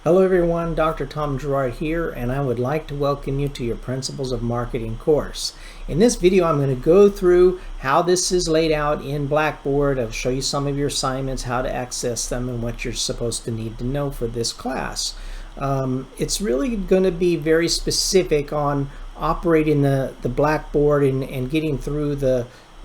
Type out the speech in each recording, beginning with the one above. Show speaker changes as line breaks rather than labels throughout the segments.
Hello everyone, Dr. Tom Gerard here, and I would like to welcome you to your Principles of Marketing course. In this video, I'm going to go through how this is laid out in Blackboard. I'll show you some of your assignments, how to access them, and what you're supposed to need to know for this class. It's really going to be very specific on operating the Blackboard and getting through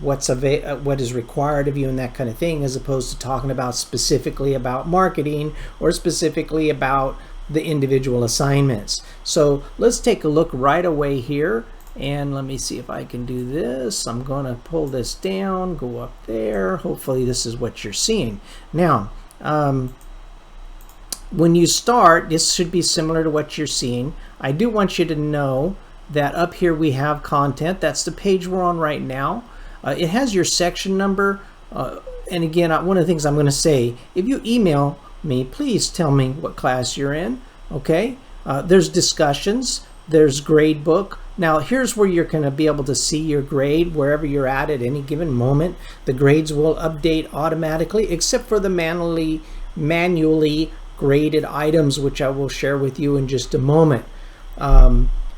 what is required of you and that kind of thing, as opposed to talking about specifically about marketing or specifically about the individual assignments. So let's take a look right away here, and let me see if I can do this. I'm going to pull this down, go up there. Hopefully this is what you're seeing. Now when you start, this should be similar to what you're seeing. I do want you to know that up here we have content. That's the page we're on right now. It has your section number, and again, one of the things I'm going to say, if you email me, please tell me what class you're in, okay? There's discussions, there's grade book. Now here's where you're going to be able to see your grade wherever you're at any given moment. The grades will update automatically, except for the manually graded items, which I will share with you in just a moment.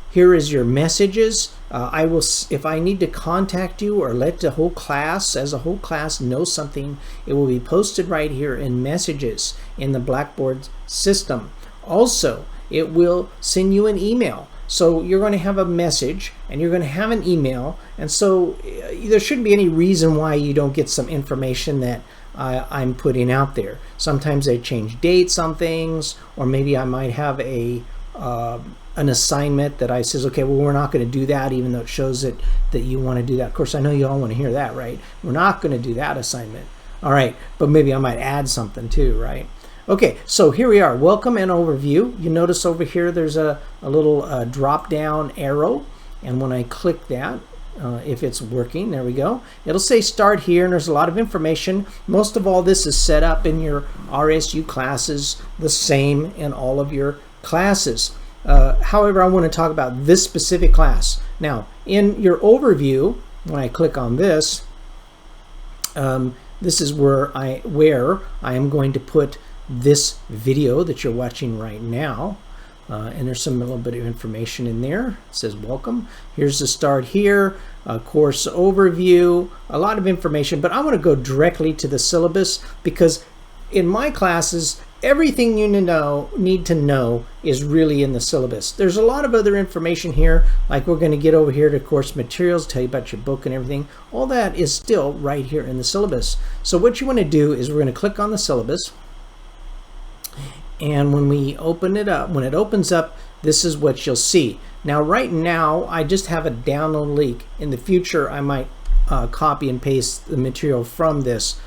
Here is your messages. If I need to contact you or let the whole class, as a whole class, know something, it will be posted right here in messages in the Blackboard system. Also, it will send you an email. So you're going to have a message and you're going to have an email, and so there shouldn't be any reason why you don't get some information that I'm putting out there. Sometimes I change dates on things, or maybe I might have an assignment that I says, okay, well, we're not going to do that, even though it shows that you want to do that. Of course, I know you all want to hear that, right? We're not going to do that assignment. All right, but maybe I might add something too, right? Okay, so here we are. Welcome and overview. You notice over here there's a little drop down arrow, and when I click that, if it's working, there we go, it'll say start here, and there's a lot of information. Most of all this is set up in your RSU classes, the same in all of your classes. However, I want to talk about this specific class. Now, in your overview, when I click on this, this is where I am going to put this video that you're watching right now. And there's a little bit of information in there. It says welcome. Here's the start here, course overview, a lot of information, but I want to go directly to the syllabus, because in my classes, everything you need to know is really in the syllabus. There's a lot of other information here, like we're going to get over here to course materials, tell you about your book and everything. All that is still right here in the syllabus. So what you want to do is we're going to click on the syllabus, and when we open it up, when it opens up, this is what you'll see. Now right now I just have a download link. In the future I might copy and paste the material from this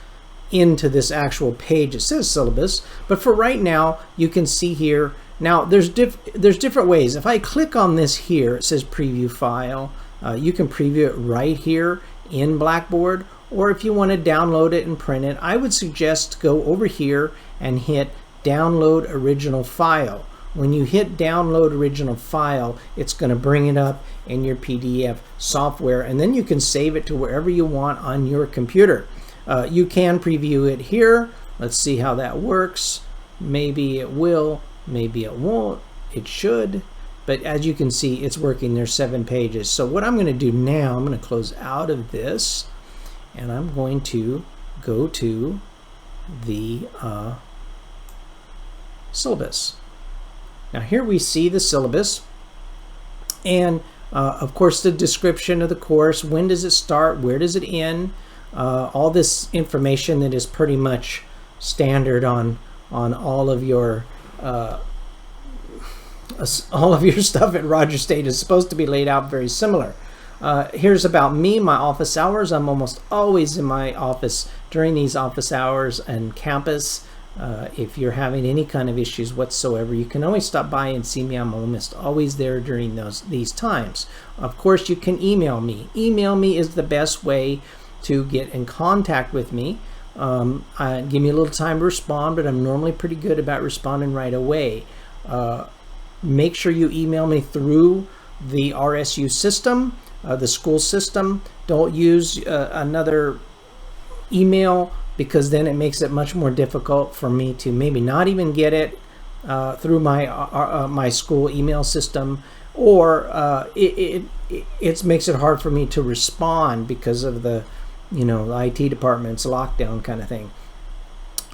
into this actual page. It says syllabus, but for right now you can see here. Now there's different ways. If I click on this here, it says preview file. You can preview it right here in Blackboard, or if you want to download it and print it, I would suggest go over here and hit download original file. When you hit download original file, it's going to bring it up in your PDF software, and then you can save it to wherever you want on your computer. You can preview it here. Let's see how that works. Maybe it will, maybe it won't. It should, but as you can see, it's working. There's 7 pages. So what I'm going to do now, I'm going to close out of this, and I'm going to go to the syllabus. Now here we see the syllabus, and of course the description of the course. When does it start? Where does it end? All this information that is pretty much standard on all of your stuff at Rogers State is supposed to be laid out very similar. Here's about me, my office hours. I'm almost always in my office during these office hours and campus. If you're having any kind of issues whatsoever, you can always stop by and see me. I'm almost always there during these times. Of course, you can email me. Email me is the best way to get in contact with me. Give me a little time to respond, but I'm normally pretty good about responding right away. Make sure you email me through the RSU system, the school system. Don't use another email, because then it makes it much more difficult for me to maybe not even get it, through my school email system, or it makes it hard for me to respond because of the the IT department's lockdown kind of thing.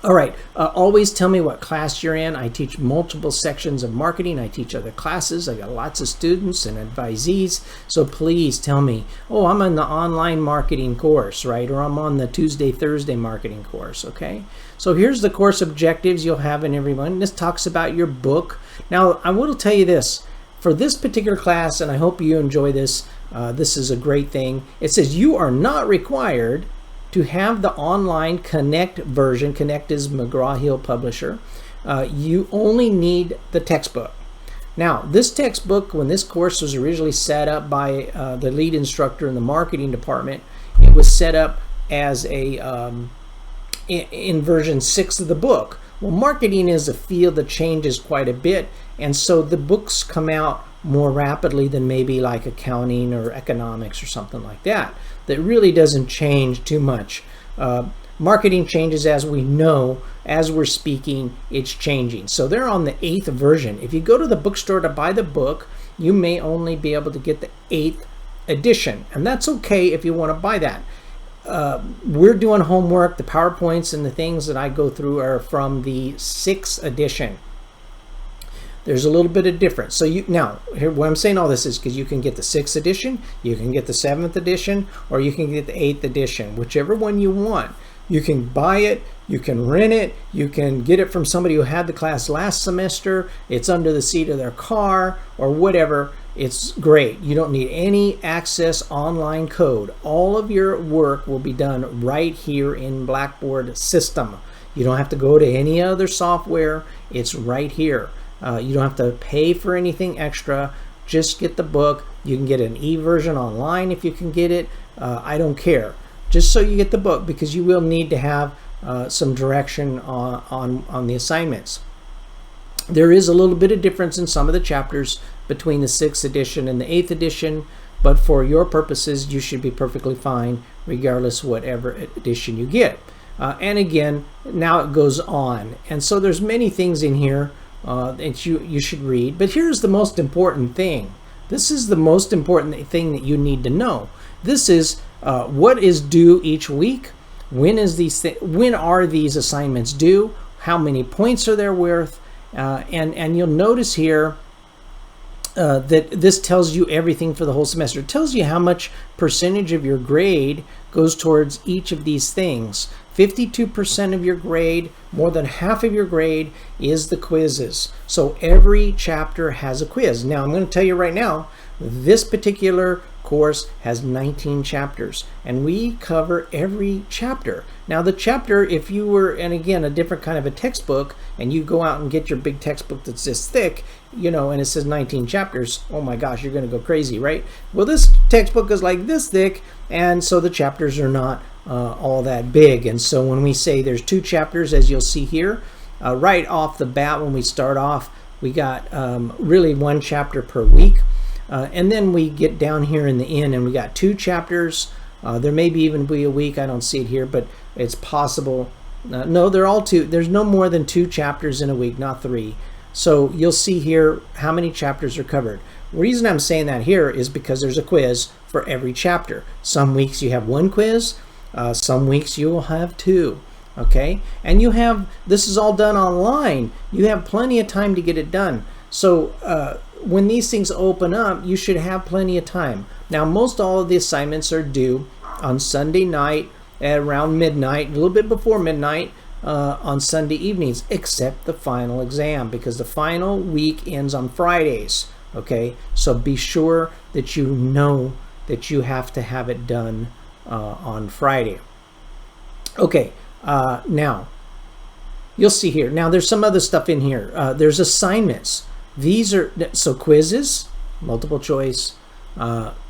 All right, always tell me what class you're in. I teach multiple sections of marketing. I teach other classes. I got lots of students and advisees. So please tell me, oh, I'm on the online marketing course, right? Or I'm on the Tuesday, Thursday marketing course, okay? So here's the course objectives you'll have in everyone. This talks about your book. Now, I will tell you this. For this particular class, and I hope you enjoy this, this is a great thing. It says you are not required to have the online Connect version. Connect is McGraw-Hill publisher. You only need the textbook. Now, this textbook, when this course was originally set up by the lead instructor in the marketing department, it was set up as a in version 6 of the book. Well, marketing is a field that changes quite a bit, and so the books come out more rapidly than maybe like accounting or economics or something like that. That really doesn't change too much. Marketing changes, as we know, as we're speaking, it's changing. So they're on the 8th version. If you go to the bookstore to buy the book, you may only be able to get the 8th edition, and that's okay if you want to buy that. We're doing homework. The PowerPoints and the things that I go through are from the 6th edition. There's a little bit of difference. So now, here, what I'm saying all this is because you can get the 6th edition, you can get the 7th edition, or you can get the 8th edition, whichever one you want. You can buy it, you can rent it, you can get it from somebody who had the class last semester, it's under the seat of their car, or whatever. It's great. You don't need any access online code. All of your work will be done right here in Blackboard system. You don't have to go to any other software. It's right here. You don't have to pay for anything extra. Just get the book. You can get an e-version online if you can get it. I don't care. Just so you get the book, because you will need to have some direction on the assignments. There is a little bit of difference in some of the chapters between the 6th edition and the 8th edition, but for your purposes, you should be perfectly fine regardless whatever edition you get. And again, now it goes on. And so there's many things in here that you should read. But here's the most important thing. This is the most important thing that you need to know. This is what is due each week. When are these assignments due? How many points are they worth? And you'll notice here that this tells you everything for the whole semester. It tells you how much percentage of your grade goes towards each of these things. 52% of your grade, more than half of your grade, is the quizzes. So every chapter has a quiz. Now, I'm going to tell you right now, this particular course has 19 chapters, and we cover every chapter. Now, the chapter, if you were, and again, a different kind of a textbook, and you go out and get your big textbook that's this thick, and it says 19 chapters, oh my gosh, you're going to go crazy, right? Well, this textbook is like this thick, and so the chapters are not all that big. And so when we say there's 2 chapters, as you'll see here, right off the bat, when we start off, we got really 1 chapter per week. And then we get down here in the end, and we got 2 chapters. There may be even be a week. I don't see it here, but it's possible. No, they're all 2. There's no more than 2 chapters in a week, not 3. So you'll see here how many chapters are covered. The reason I'm saying that here is because there's a quiz for every chapter. Some weeks you have 1 quiz. Some weeks you will have 2. Okay, and this is all done online. You have plenty of time to get it done. So when these things open up, you should have plenty of time. Now, most all of the assignments are due on Sunday night at around midnight, a little bit before midnight on Sunday evenings, except the final exam, because the final week ends on Fridays. Okay, so be sure that you know that you have to have it done on Friday. Okay, now you'll see here. Now there's some other stuff in here. There's assignments. These are quizzes, multiple choice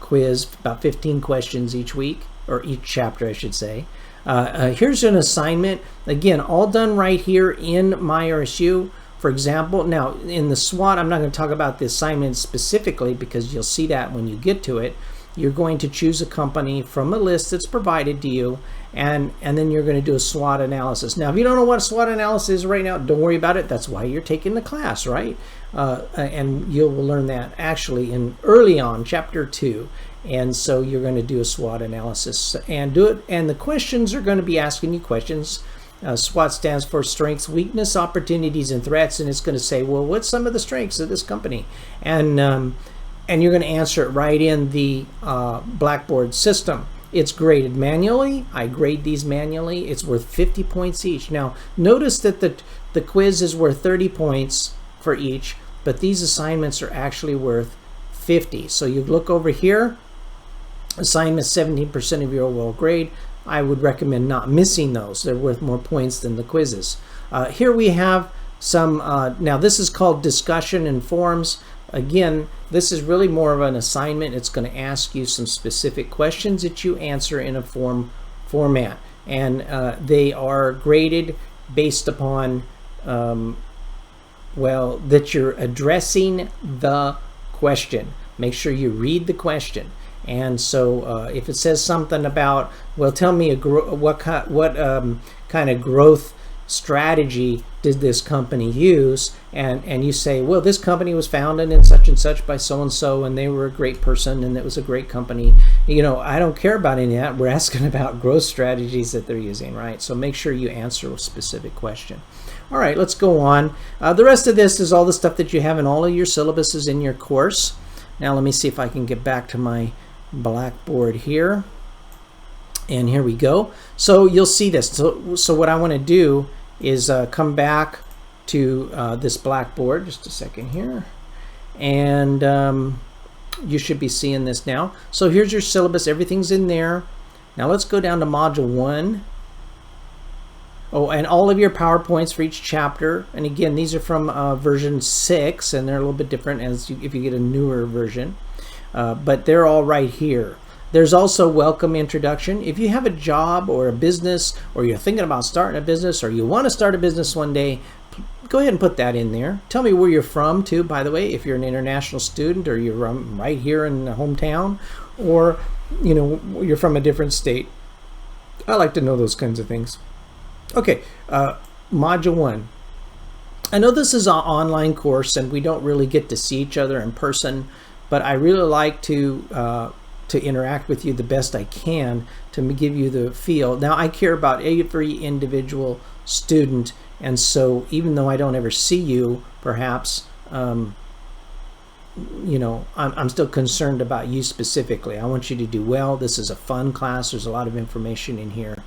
quiz, about 15 questions each week, or each chapter, I should say. Here's an assignment, again, all done right here in MyRSU. For example, now in the SWOT, I'm not going to talk about the assignment specifically because you'll see that when you get to it. you're going to choose a company from a list that's provided to you, and then you're going to do a SWOT analysis. Now, if you don't know what a SWOT analysis is right now, don't worry about it. That's why you're taking the class, right? And you'll learn that actually in early on, chapter 2. And so you're going to do a SWOT analysis and do it. And the questions are going to be asking you questions. SWOT stands for strengths, weakness, opportunities, and threats. And it's going to say, well, what's some of the strengths of this company? And you're going to answer it right in the Blackboard system. It's graded manually. I grade these manually. It's worth 50 points each. Now, notice that the quiz is worth 30 points for each, but these assignments are actually worth 50. So you look over here, assignment 17% of your overall grade. I would recommend not missing those. They're worth more points than the quizzes. Here we have some, now this is called discussion and forums. Again, this is really more of an assignment. It's going to ask you some specific questions that you answer in a format. And they are graded based upon, well, that you're addressing the question. Make sure you read the question. And so if it says something about, well, tell me what kind of growth strategy did this company use, and you say, well, this company was founded in such and such by so and so, and they were a great person, and it was a great company. You know, I don't care about any of that. We're asking about growth strategies that they're using, right? So make sure you answer a specific question. All right, let's go on. The rest of this is all the stuff that you have in all of your syllabuses in your course. Now let me see if I can get back to my Blackboard here. And here we go. So you'll see this. So what I want to do is come back to this Blackboard. Just a second here. And you should be seeing this now. So here's your syllabus. Everything's in there. Now let's go down to Module 1. Oh, and all of your PowerPoints for each chapter. And again, these are from version 6, and they're a little bit different if you get a newer version. But they're all right here. There's also welcome introduction. If you have a job or a business, or you're thinking about starting a business, or you want to start a business one day, go ahead and put that in there. Tell me where you're from too, by the way, if you're an international student, or you're right here in the hometown, or you know, you're from a different state. I like to know those kinds of things. Okay, Module 1. I know this is an online course and we don't really get to see each other in person, but I really like to interact with you the best I can to give you the feel. Now, I care about every individual student, and so even though I don't ever see you, perhaps, you know, I'm still concerned about you specifically. I want you to do well. This is a fun class. There's a lot of information in here.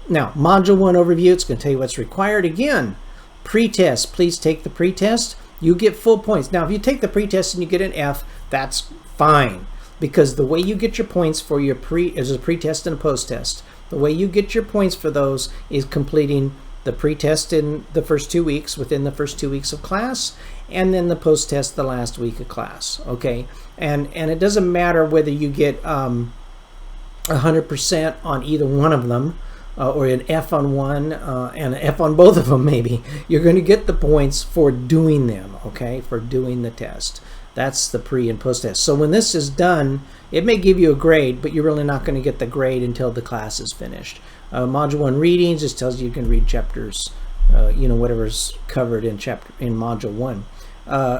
Now, Module 1 overview, it's going to tell you what's required. Again, pretest, please take the pretest. You get full points. Now, if you take the pretest and you get an F, that's fine, because the way you get your points for your is a pretest and a post-test. The way you get your points for those is completing the pretest in the first 2 weeks, within the first 2 weeks of class, and then the post-test the last week of class, okay? And it doesn't matter whether you get 100% on either one of them, or an F on one and an F on both of them maybe. You're going to get the points for doing them, okay, for doing the test. That's the pre and post test. So when this is done, it may give you a grade, but you're really not going to get the grade until the class is finished. Module 1 readings just tells you can read chapters, you know, whatever's covered in Module 1.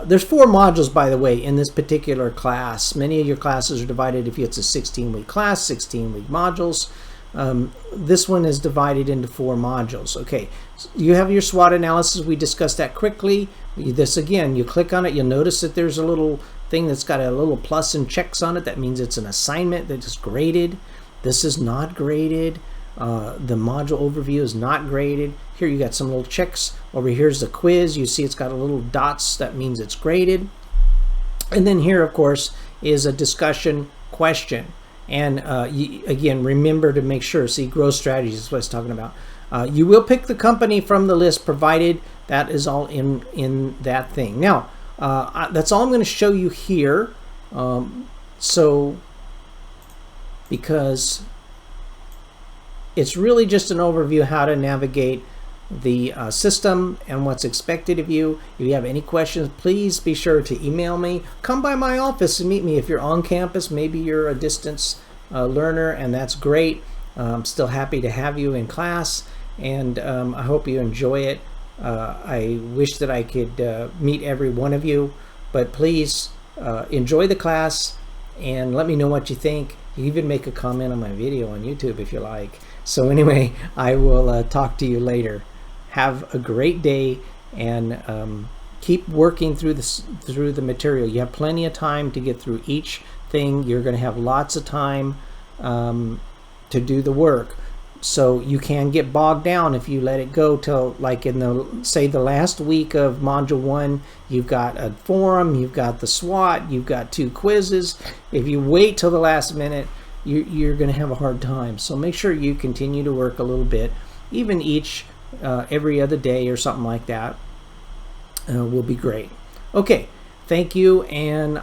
There's 4 modules, by the way, in this particular class. Many of your classes are divided, if it's a 16-week class, 16-week modules. This one is divided into 4 modules. Okay, so you have your SWOT analysis. We discussed that quickly. This again, you click on it, you'll notice that there's a little thing that's got a little plus and checks on it. That means it's an assignment that is graded. This is not graded. The module overview is not graded. Here you got some little checks. Over here's the quiz. You see it's got a little dots. That means it's graded. And then here, of course, is a discussion question. And again, remember to make sure, see, growth strategies is what I was talking about. You will pick the company from the list, provided that is all in that thing. Now, that's all I'm going to show you here. So, because it's really just an overview how to navigate the system and what's expected of you. If you have any questions, please be sure to email me. Come by my office and meet me. If you're on campus, maybe you're a distance learner, and that's great. I'm still happy to have you in class, and I hope you enjoy it. I wish that I could meet every one of you, but please enjoy the class and let me know what you think. You even make a comment on my video on YouTube if you like. So anyway, I will talk to you later. Have a great day, and keep working through the material. You have plenty of time to get through each thing. You're going to have lots of time to do the work. So you can get bogged down if you let it go till, like, in the, say, the last week of module 1, you've got a forum, you've got the SWOT, you've got 2 quizzes. If you wait till the last minute, you're going to have a hard time. So make sure you continue to work a little bit, even every other day or something like that will be great. Okay, thank you, and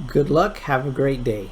good luck. Have a great day.